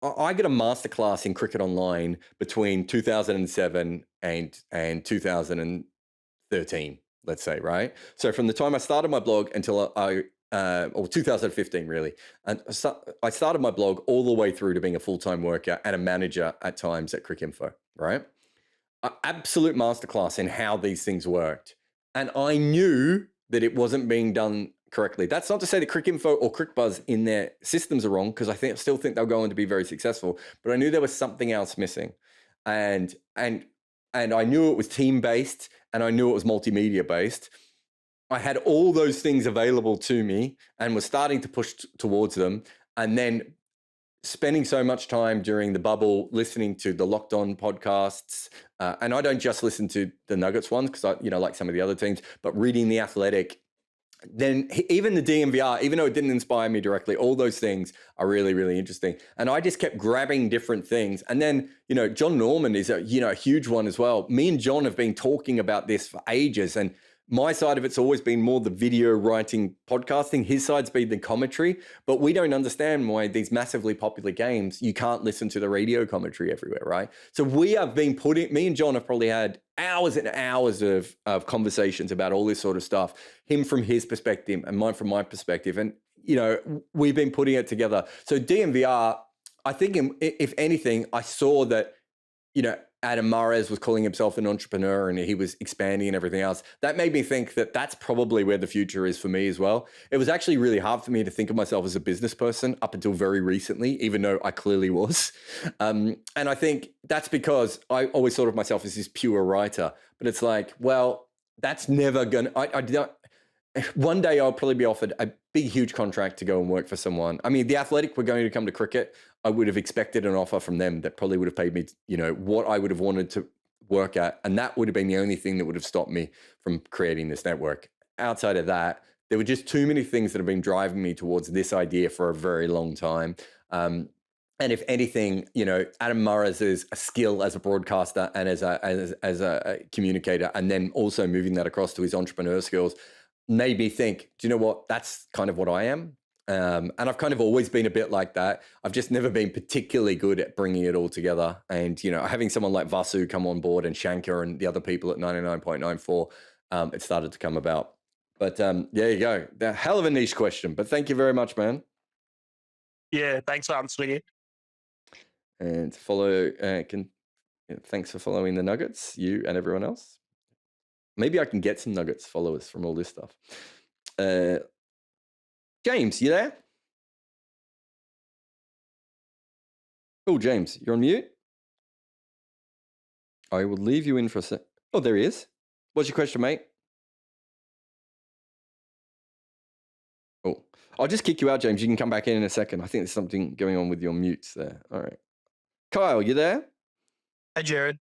Speaker 1: masterclass in cricket online between 2007 and 2013, let's say, right? So from the time I started my blog until I or 2015 really. And so I started my blog all the way through to being a full-time worker and a manager at times at Cricinfo, right? An absolute masterclass in how these things worked. And I knew that it wasn't being done correctly. That's not to say that Cricinfo or CricBuzz in their systems are wrong, because I still think they'll go on to be very successful. But I knew there was something else missing, and I knew it was team-based, and I knew it was multimedia-based. I had all those things available to me and was starting to push towards them. And then spending so much time during the bubble listening to the Locked On podcasts, and I don't just listen to the Nuggets ones because I, like some of the other teams, but reading The Athletic, then even the DMVR, even though it didn't inspire me directly, all those things are really, really interesting. And I just kept grabbing different things. And then, John Norman is a huge one as well. Me and John have been talking about this for ages, and my side of it's always been more the video writing, podcasting. His side's been the commentary, but we don't understand why these massively popular games, you can't listen to the radio commentary everywhere, right? So we have been me and John have probably had hours and hours of conversations about all this sort of stuff, him from his perspective and mine from my perspective. And, we've been putting it together. So DMVR, I think if anything, I saw that, Adam Mares was calling himself an entrepreneur and he was expanding and everything else. That made me think that that's probably where the future is for me as well. It was actually really hard for me to think of myself as a business person up until very recently, even though I clearly was. And I think that's because I always thought of myself as this pure writer. But it's like, well, that's never going to... One day I'll probably be offered a big, huge contract to go and work for someone. I mean, The Athletic were going to come to cricket. I would have expected an offer from them that probably would have paid me, what I would have wanted to work at. And that would have been the only thing that would have stopped me from creating this network. Outside of that, there were just too many things that have been driving me towards this idea for a very long time. And if anything, Adam Mares' skill as a broadcaster and as a communicator, and then also moving that across to his entrepreneur skills, made me think, do you know what? That's kind of what I am. And I've kind of always been a bit like that. I've just never been particularly good at bringing it all together. And, having someone like Vasu come on board and Shankar and the other people at 99.94, it started to come about. But there you go. The hell of a niche question, but thank you very much, man.
Speaker 3: Yeah, thanks for answering it.
Speaker 1: And thanks for following the Nuggets, you and everyone else. Maybe I can get some Nuggets followers from all this stuff. James, you there? Oh, James, you're on mute. I will leave you in for a sec. Oh, there he is. What's your question, mate? Oh, I'll just kick you out, James. You can come back in a second. I think there's something going on with your mutes there. All right. Kyle, you there?
Speaker 3: Hi, Jarrod.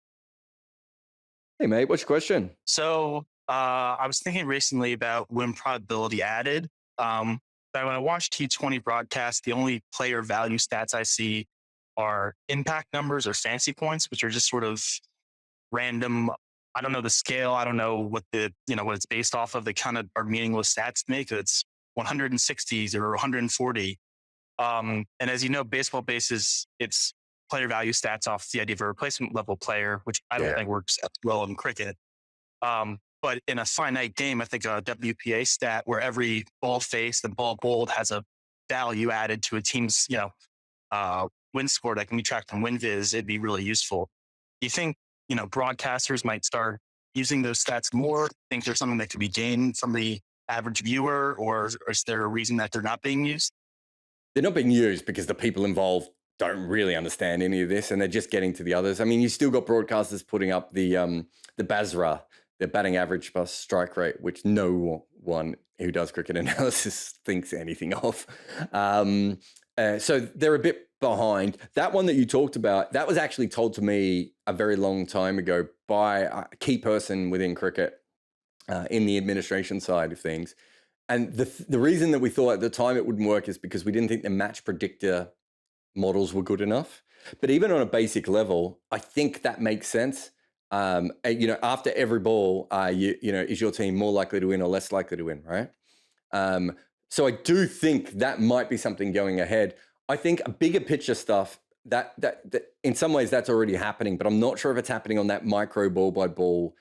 Speaker 1: Hey, mate. What's your question?
Speaker 3: So I was thinking recently about win probability added. But when I watch T20 broadcasts, the only player value stats I see are impact numbers or fancy points, which are just sort of random. I don't know the scale. I don't know what what it's based off of. They kind of are meaningless stats to me because it's 160s or 140. And as you know, baseball bases its player value stats off the idea of a replacement level player, which I don't think works as well in cricket. But in a finite game, I think a WPA stat where every ball faced and ball bowled has a value added to a team's, win score that can be tracked on WinViz, it'd be really useful. Do you think, broadcasters might start using those stats more? Think there's something that could be gained from the average viewer, or is there a reason that they're not being used?
Speaker 1: They're not being used because the people involved don't really understand any of this and they're just getting to the others. I mean, you still got broadcasters putting up the BASRA, the batting average plus strike rate, which no one who does cricket analysis thinks anything of. So they're a bit behind. That one that you talked about, that was actually told to me a very long time ago by a key person within cricket in the administration side of things. And the reason that we thought at the time it wouldn't work is because we didn't think the match predictor models were good enough. But even on a basic level, I think that makes sense. After every ball, is your team more likely to win or less likely to win, right? So I do think that might be something going ahead. I think a bigger picture stuff that in some ways that's already happening, but I'm not sure if it's happening on that micro ball by ball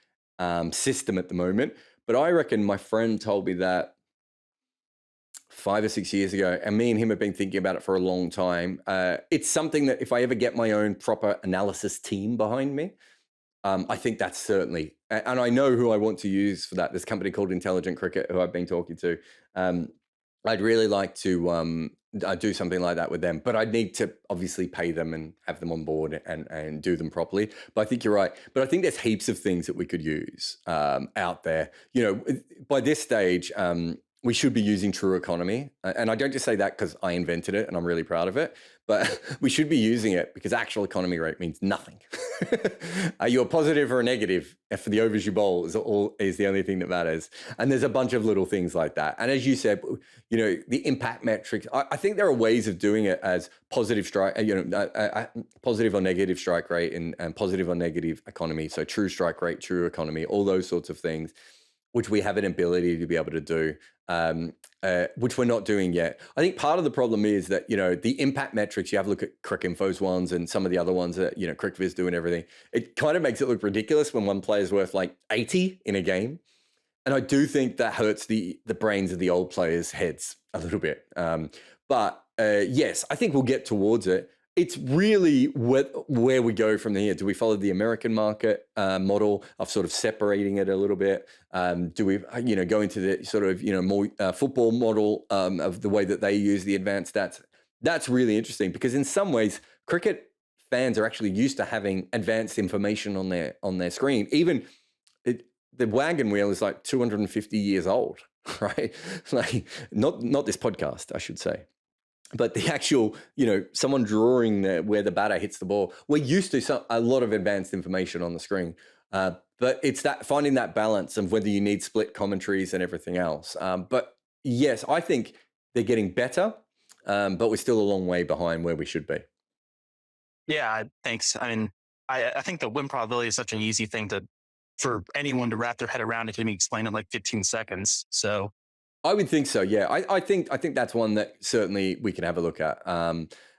Speaker 1: system at the moment. But I reckon my friend told me that 5 or 6 years ago, and me and him have been thinking about it for a long time. It's something that if I ever get my own proper analysis team behind me, I think that's certainly, and I know who I want to use for that. There's a company called Intelligent Cricket who I've been talking to. I'd really like to do something like that with them, but I'd need to obviously pay them and have them on board and do them properly. But I think you're right. But I think there's heaps of things that we could use out there. You know, by this stage, we should be using true economy. And I don't just say that because I invented it and I'm really proud of it, but we should be using it because actual economy rate means nothing. Are you a positive or a negative for the overs you bowl is the only thing that matters. And there's a bunch of little things like that. And as you said, you know, the impact metrics, I think there are ways of doing it as positive strike, positive or negative strike rate and positive or negative economy. So true strike rate, true economy, all those sorts of things, which we have an ability to be able to do, which we're not doing yet. I think part of the problem is that, you know, the impact metrics, you have a look at Cricinfo's ones and some of the other ones that, you know, CricViz do and everything. It kind of makes it look ridiculous when one player's worth like 80 in a game. And I do think that hurts the brains of the old players' heads a little bit. But yes, I think we'll get towards it. It's really where we go from here. Do we follow the American market model of sort of separating it a little bit? Do we, you know, go into the sort of, you know, more football model of the way that they use the advanced stats? That's really interesting because in some ways, cricket fans are actually used to having advanced information on their screen. Even the Wagon Wheel is like 250 years old, right? Like not this podcast, I should say. But the actual, you know, someone drawing where the batter hits the ball, we're used to a lot of advanced information on the screen. But it's that finding that balance of whether you need split commentaries and everything else. But yes, I think they're getting better, but we're still a long way behind where we should be.
Speaker 3: Yeah, thanks. I mean, I think the win probability is such an easy thing for anyone to wrap their head around. It can be explained in like 15 seconds. So
Speaker 1: I would think so. Yeah, I think that's one that certainly we can have a look at.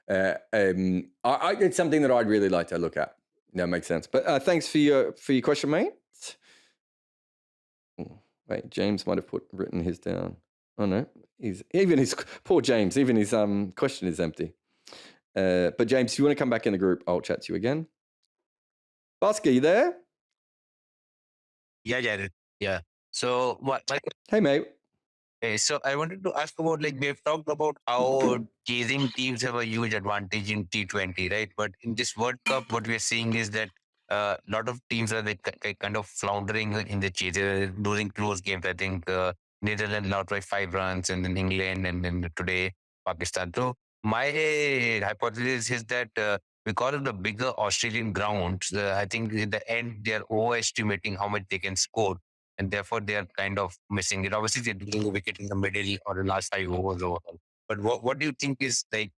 Speaker 1: It's something that I'd really like to look at. That makes sense. But thanks for your question, mate. Wait, James might have written his down. Oh no, poor James. Even his question is empty. But James, if you want to come back in the group, I'll chat to you again. Basker, you there?
Speaker 4: Yeah, Jarrod. Yeah. So what?
Speaker 1: Hey, mate.
Speaker 4: Okay, so I wanted to ask about, like, we've talked about how chasing teams have a huge advantage in T20, right? But in this World Cup, what we're seeing is that a lot of teams are like kind of floundering in the chase, losing close games. I think Netherlands lost by 5 runs, and then England, and then today Pakistan. So my hypothesis is that because of the bigger Australian grounds, I think in the end they are overestimating how much they can score, and therefore they are kind of missing it. Obviously, they're losing a wicket in the middle or the last 5 overs overall. But what do you think is, like,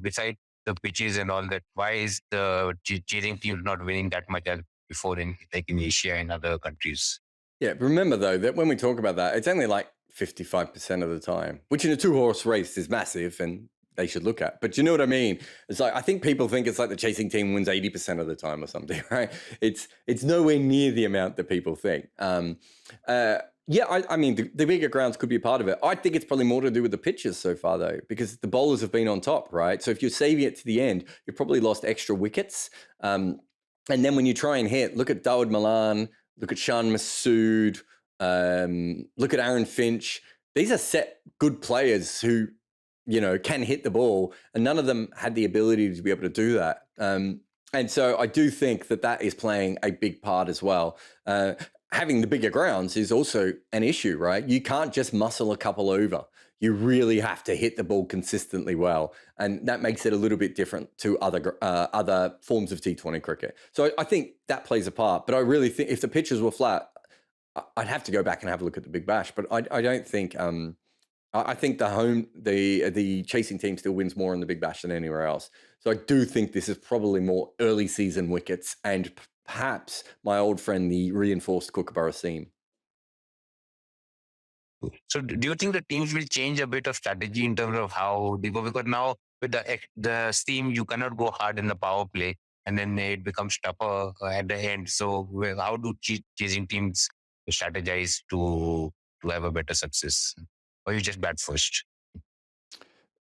Speaker 4: besides the pitches and all that, why is the cheating team not winning that much as before in Asia and other countries?
Speaker 1: Yeah, remember though that when we talk about that, it's only like 55% of the time, which in a 2-horse race is massive and they should look at. But you know what I mean? It's like, I think people think it's like the chasing team wins 80% of the time or something, right? It's nowhere near the amount that people think. Yeah, I mean, the bigger grounds could be a part of it. I think it's probably more to do with the pitches so far, though, because the bowlers have been on top, right? So if you're saving it to the end, you've probably lost extra wickets. And then when you try and hit, look at Dawid Malan, look at Shan Masood, look at Aaron Finch. These are set good players who, you know, can hit the ball, and none of them had the ability to be able to do that. And so I do think that is playing a big part as well. Having the bigger grounds is also an issue, right? You can't just muscle a couple over. You really have to hit the ball consistently well. And that makes it a little bit different to other forms of T20 cricket. So I think that plays a part. But I really think if the pitches were flat, I'd have to go back and have a look at the Big Bash. But I don't think... I think the chasing team still wins more in the Big Bash than anywhere else. So I do think this is probably more early season wickets and perhaps my old friend, the reinforced Kookaburra seam.
Speaker 4: So do you think the teams will change a bit of strategy in terms of how they go? Because now with the steam, you cannot go hard in the power play, and then it becomes tougher at the end. So how do chasing teams strategize to have a better success? or you just bat first?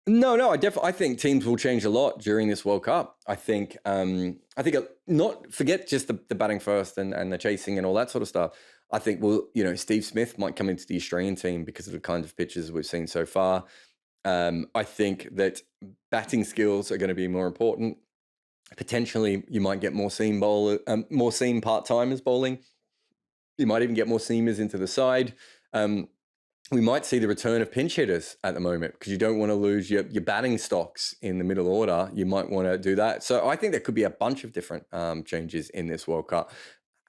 Speaker 1: No, I think teams will change a lot during this World Cup. I think not forget just the batting first and the chasing and all that sort of stuff. I think Steve Smith might come into the Australian team because of the kind of pitches we've seen so far. I think that batting skills are going to be more important. Potentially, you might get more seam part-timers bowling. You might even get more seamers into the side. We might see the return of pinch hitters at the moment because you don't want to lose your batting stocks in the middle order. You might want to do that. So I think there could be a bunch of different changes in this World Cup.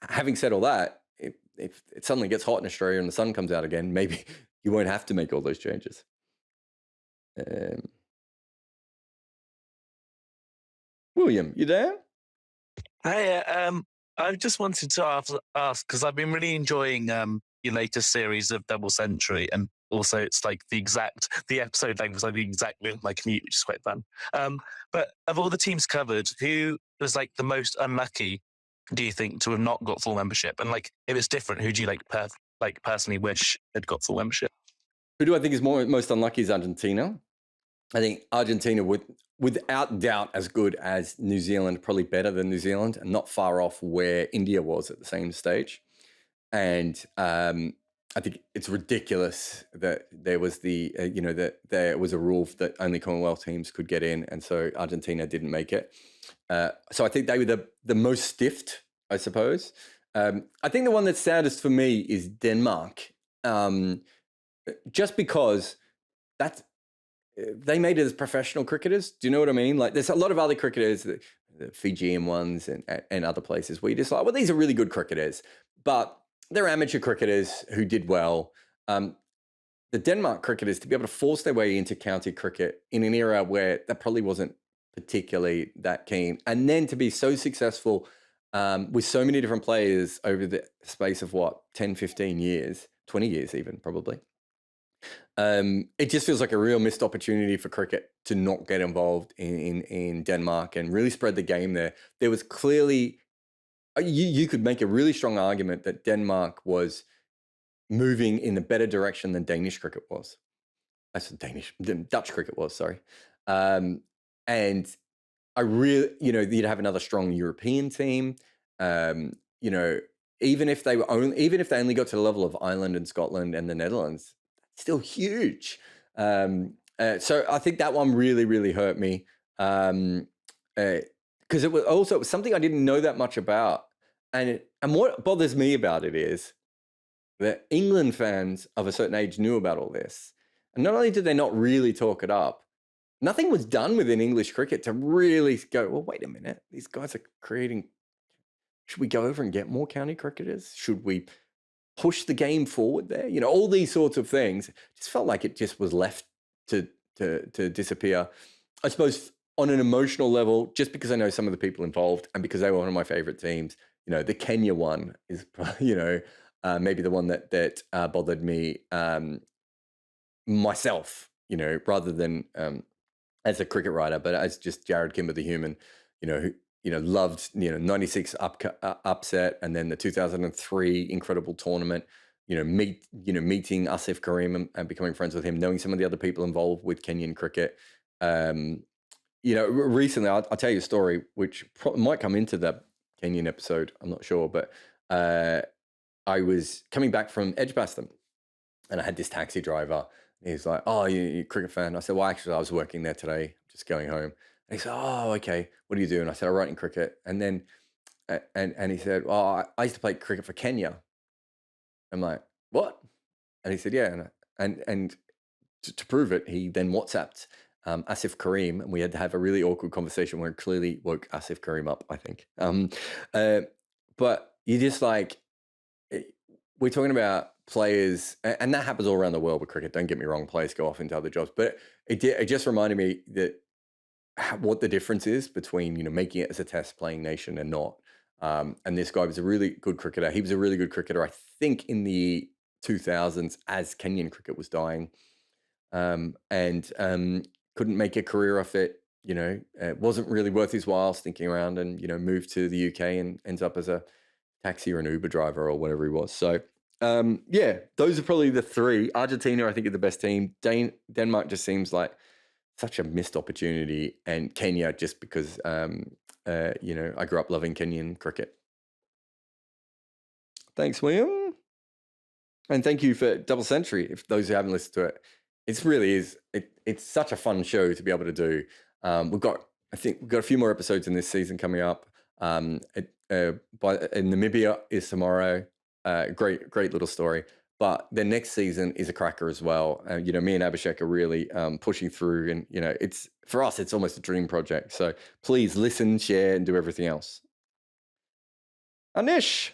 Speaker 1: Having said all that, if it suddenly gets hot in Australia and the sun comes out again, maybe you won't have to make all those changes. William, you there?
Speaker 5: Hi, I just wanted to ask because I've been really enjoying your latest series of Double Century, and also it's like the episode length was like the exact length of my commute, which is quite fun. But of all the teams covered, who was like the most unlucky, do you think, to have not got full membership? And like, if it's different, who do you personally wish had got full membership?
Speaker 1: Who do I think is most unlucky is Argentina. I think Argentina without doubt as good as New Zealand, probably better than New Zealand, and not far off where India was at the same stage. And I think it's ridiculous that there was that there was a rule that only Commonwealth teams could get in, and so Argentina didn't make it. So I think they were the most stiffed, I suppose. I think the one that's saddest for me is Denmark, just because they made it as professional cricketers. Do you know what I mean? Like, there's a lot of other cricketers, the Fijian ones and other places where you just like, well, these are really good cricketers, but they're amateur cricketers who did well. The Denmark cricketers, to be able to force their way into county cricket in an era where that probably wasn't particularly that keen, and then to be so successful with so many different players over the space of 10, 15 years, 20 years even probably. It just feels like a real missed opportunity for cricket to not get involved in Denmark and really spread the game there. There was clearly, you could make a really strong argument that Denmark was moving in a better direction than Danish cricket was. Dutch cricket was, sorry. And I really, you'd have another strong European team. Even if they only got to the level of Ireland and Scotland and the Netherlands, still huge. So I think that one really, really hurt me because it was something I didn't know that much about. And what bothers me about it is that England fans of a certain age knew about all this. And not only did they not really talk it up, nothing was done within English cricket to really go, well, wait a minute, these guys are creating, should we go over and get more county cricketers? Should we push the game forward there? All these sorts of things. It just felt like it just was left to disappear. I suppose on an emotional level, just because I know some of the people involved and because they were one of my favorite teams, the Kenya one is, maybe the one that bothered me myself, rather than as a cricket writer, but as just Jarrod Kimber, the human, who loved 96 upset, and then the 2003 incredible tournament. Meeting Asif Karim and becoming friends with him, knowing some of the other people involved with Kenyan cricket. Recently, I'll tell you a story which might come into the Kenyan episode. I'm not sure, but I was coming back from Edgbaston, and I had this taxi driver. He's like, "Oh, you're a cricket fan?" I said, "Well, actually, I was working there today, just going home." And he said, "Oh, okay. What do you do?" And I said, "I write in cricket." And then, and he said, "Well, I used to play cricket for Kenya." I'm like, "What?" And he said, "Yeah." And to prove it, he then WhatsApped Asif Karim, and we had to have a really awkward conversation where it clearly woke Asif Karim up, I think. But you just we're talking about players, and that happens all around the world with cricket. Don't get me wrong, players go off into other jobs, but it just reminded me that what the difference is between making it as a test playing nation and not. And this guy was a really good cricketer. He was a really good cricketer, I think, in the 2000s as Kenyan cricket was dying, and couldn't make a career off it. It wasn't really worth his while sticking around, and moved to the UK and ends up as a taxi or an Uber driver or whatever he was. So Yeah, those are probably the three. Argentina, I think, are the best team. Denmark just seems like such a missed opportunity, and Kenya just because I grew up loving Kenyan cricket. Thanks, William, and thank you for Double Century. If those who haven't listened to it, it really is. It's such a fun show to be able to do. We've got a few more episodes in this season coming up. In Namibia is tomorrow. Great little story. But the next season is a cracker as well. Me and Abhishek are really pushing through, and it's for us, it's almost a dream project. So please listen, share, and do everything else. Anish,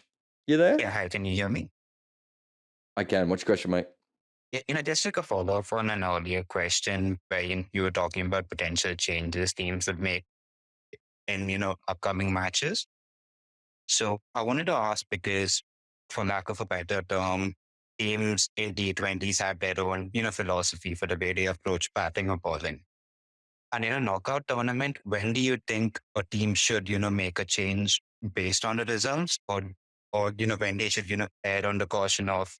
Speaker 1: you there?
Speaker 4: Yeah, hi, can you hear me?
Speaker 1: I can. What's your question, mate?
Speaker 4: Yeah, just like a follow up on an earlier question where you were talking about potential changes teams would make in upcoming matches. So I wanted to ask because, for lack of a better term, teams in T20s have their own philosophy for the way they approach batting or bowling. And in a knockout tournament, when do you think a team should make a change based on the results, or when they should err on the caution of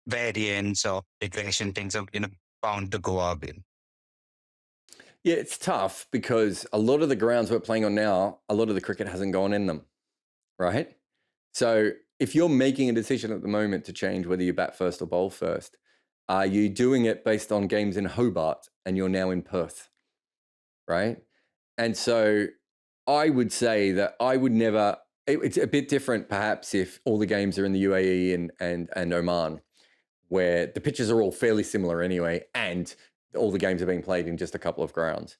Speaker 4: variance or regression, things are bound to go up in?
Speaker 1: Yeah, it's tough because a lot of the grounds we're playing on now, a lot of the cricket hasn't gone in them, right? So if you're making a decision at the moment to change whether you bat first or bowl first, are you doing it based on games in Hobart and you're now in Perth, right? And so I would say that I would never, it's a bit different perhaps if all the games are in the UAE and Oman, where the pitches are all fairly similar anyway, and all the games are being played in just a couple of grounds.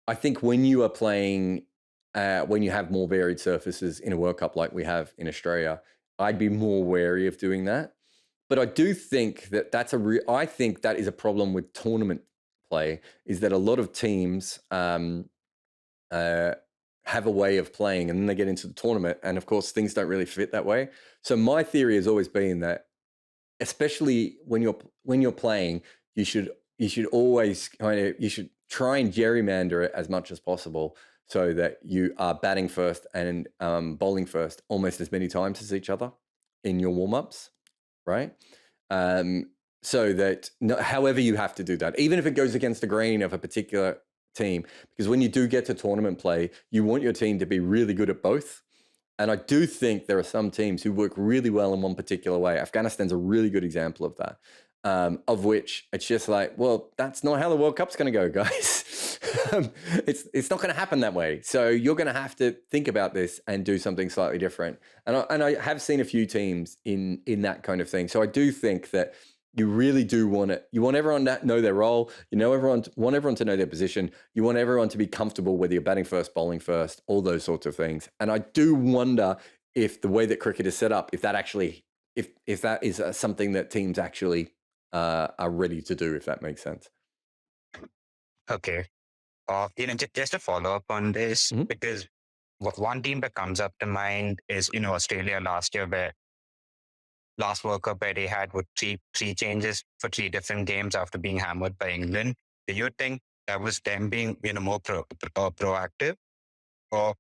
Speaker 1: I think when you are playing, when you have more varied surfaces in a World Cup like we have in Australia, I'd be more wary of doing that. But I do think that I think that is a problem with tournament play, is that a lot of teams have a way of playing, and then they get into the tournament, and of course things don't really fit that way. So my theory has always been that, especially when you're playing, you should always you should try and gerrymander it as much as possible, so that you are batting first and bowling first almost as many times as each other in your warm-ups, right? So that however you have to do that, even if it goes against the grain of a particular team, because when you do get to tournament play, you want your team to be really good at both. And I do think there are some teams who work really well in one particular way. Afghanistan's a really good example of that, of which it's just like, well, that's not how the World Cup's going to go, guys. It's not going to happen that way. So you're going to have to think about this and do something slightly different. And I have seen a few teams in that kind of thing. So I do think that you really do want everyone to know their role. Want everyone to know their position. You want everyone to be comfortable whether you're batting first, bowling first, all those sorts of things. And I do wonder if the way that cricket is set up, if that is something that teams actually are ready to do, if that makes sense.
Speaker 4: Okay. Just to follow up on this, because one team that comes up to mind is Australia last year, where last World Cup where they had three changes for 3 different games after being hammered by England. Do you think that was them being more proactive, or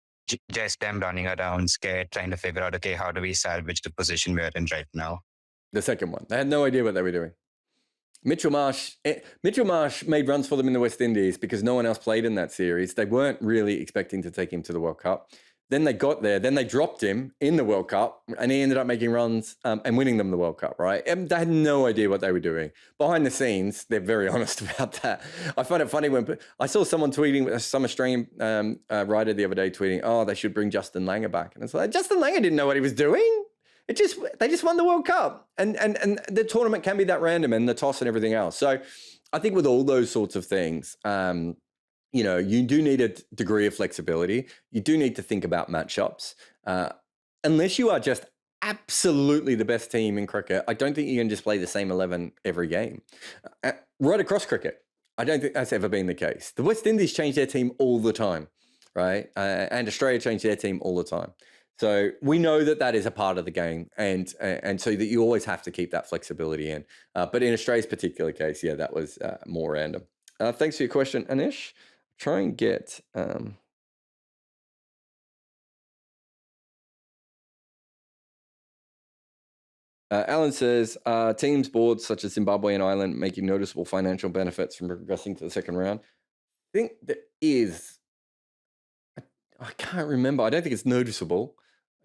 Speaker 4: just them running around scared, trying to figure out, okay, how do we salvage the position we're in right now?
Speaker 1: The second one. They had no idea what they were doing. Mitchell Marsh made runs for them in the West Indies because no one else played in that series. They weren't really expecting to take him to the World Cup. Then they got there. Then they dropped him in the World Cup, and he ended up making runs and winning them the World Cup, right? And they had no idea what they were doing. Behind the scenes, they're very honest about that. I find it funny when I saw someone tweeting, some Australian writer the other day tweeting, oh, they should bring Justin Langer back. And it's like, Justin Langer didn't know what he was doing. They just won the World Cup. And the tournament can be that random, and the toss and everything else. So I think with all those sorts of things, you do need a degree of flexibility. You do need to think about matchups. Unless you are just absolutely the best team in cricket, I don't think you can just play the same 11 every game. Right across cricket, I don't think that's ever been the case. The West Indies change their team all the time, right? And Australia change their team all the time. So we know that is a part of the game, and so that you always have to keep that flexibility in. But in Australia's particular case, yeah, that was more random. Thanks for your question, Anish. Try and get Alan says, teams, boards such as Zimbabwe and Ireland making noticeable financial benefits from progressing to the second round. I think there is. I can't remember. I don't think it's noticeable.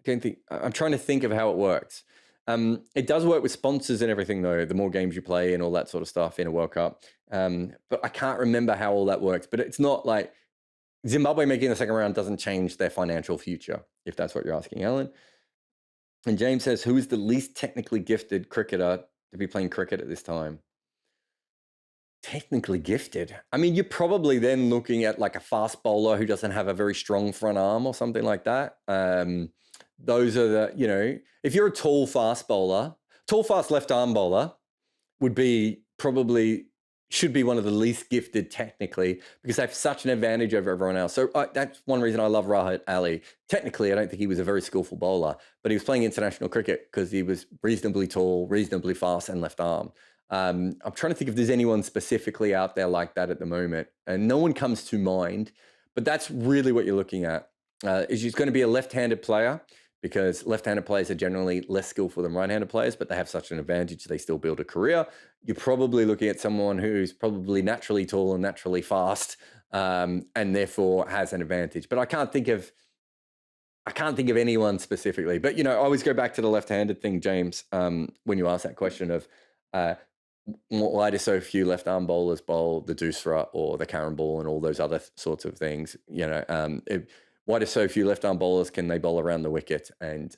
Speaker 1: I'm trying to think of how it works. It does work with sponsors and everything, though. The more games you play and all that sort of stuff in a World Cup. But I can't remember how all that works. But it's not like Zimbabwe making the second round doesn't change their financial future, if that's what you're asking, Alan. And James says, who is the least technically gifted cricketer to be playing cricket at this time? Technically gifted. I mean, you're probably then looking at like a fast bowler who doesn't have a very strong front arm or something like that. Those are the, if you're a tall, fast bowler, tall, fast left arm bowler would be should be one of the least gifted technically because they have such an advantage over everyone else. So that's one reason I love Rahat Ali. Technically, I don't think he was a very skillful bowler, but he was playing international cricket because he was reasonably tall, reasonably fast and left arm. I'm trying to think if there's anyone specifically out there like that at the moment. And no one comes to mind, but that's really what you're looking at. Is he's going to be a left-handed player because left-handed players are generally less skillful than right-handed players, but they have such an advantage they still build a career. You're probably looking at someone who's probably naturally tall and naturally fast, and therefore has an advantage. But I can't think of anyone specifically. But I always go back to the left-handed thing, James, when you ask that question of why do so few left-arm bowlers bowl the doosra or the Karen ball and all those other sorts of things? Why do so few left-arm bowlers can they bowl around the wicket? And,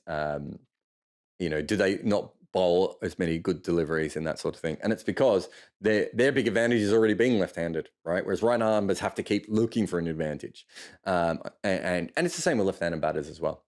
Speaker 1: do they not bowl as many good deliveries and that sort of thing? And it's because their big advantage is already being left-handed, right? Whereas right-armers have to keep looking for an advantage. And it's the same with left-handed batters as well.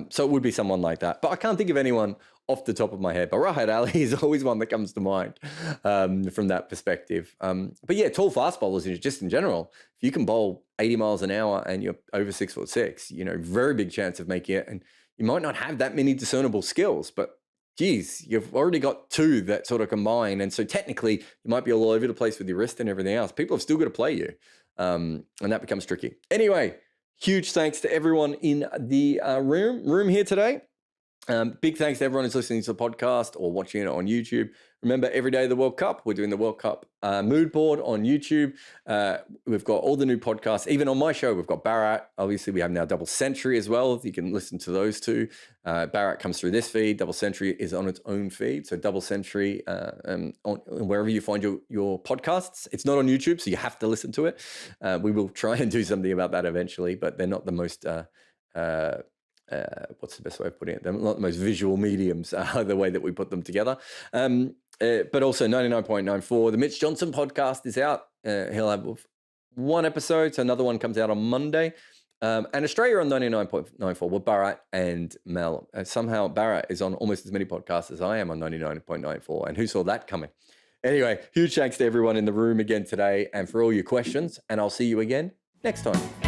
Speaker 1: So it would be someone like that. But I can't think of anyone off the top of my head. But Rahat Ali is always one that comes to mind from that perspective. But yeah, tall fast bowlers, just in general, if you can bowl 80 miles an hour and you're over 6'6", very big chance of making it. And you might not have that many discernible skills, but geez, you've already got two that sort of combine. And so technically you might be all over the place with your wrist and everything else. People have still got to play you. And that becomes tricky. Anyway, huge thanks to everyone in the room here today. Big thanks to everyone who's listening to the podcast or watching it on YouTube. Remember, every day of the World Cup, we're doing the World Cup mood board on YouTube. We've got all the new podcasts. Even on my show, we've got Bharat. Obviously, we have now Double Century as well. You can listen to those two. Bharat comes through this feed. Double Century is on its own feed. So Double Century, on wherever you find your podcasts. It's not on YouTube, so you have to listen to it. We will try and do something about that eventually, but they're not the most... what's the best way of putting it? They're not the most visual mediums, the way that we put them together. But also 99.94. The Mitch Johnson podcast is out. He'll have one episode, so another one comes out on Monday. And Australia on 99.94 with Bharat and Mel. Somehow Bharat is on almost as many podcasts as I am on 99.94. And who saw that coming? Anyway, huge thanks to everyone in the room again today and for all your questions. And I'll see you again next time.